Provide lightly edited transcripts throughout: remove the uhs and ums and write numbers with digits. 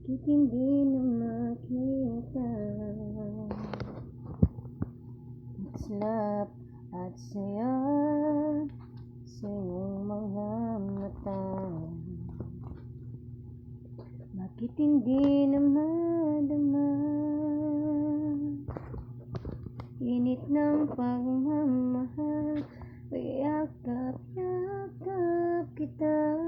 Bakit hindi na makita? Maslap at saya sa iyong mga mata. Bakit hindi na madama? Init ng pagmamahal, yakap-yakap kita.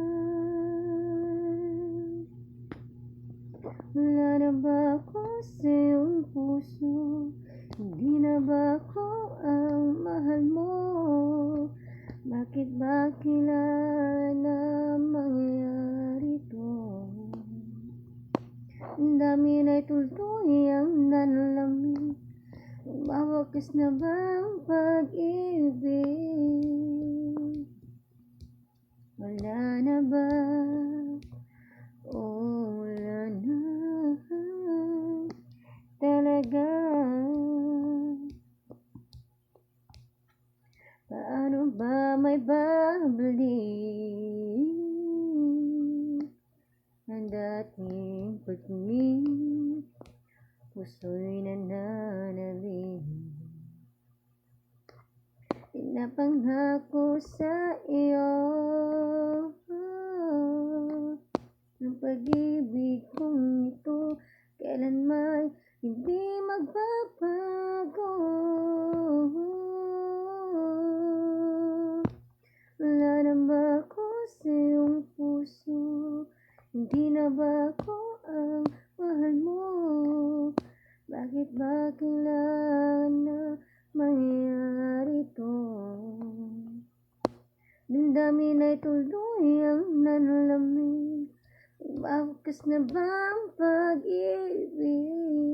Wala na ba ako sa iyong puso? Hindi na ba ako ang mahal mo? Bakit ba kailangan na mangyari to? Ang dami na'y tuluyang nanlamig. Mawakas na ba ang pag-ibig? Wala na ba? Oh, wala na talaga. Paano ba may babalik ang dating pagtingin? Puso'y nananalig. Pinapangako sa iyo ang pag-ibig kong ito kailanman hindi magbabago. Wala na ba ako sa iyong puso? Hindi na ba ako ang mahal mo? Bakit ba kailangan na mangyari to? Damdamin ay tuluyang nanlamig. Mawakas na ba ang pag-ibig?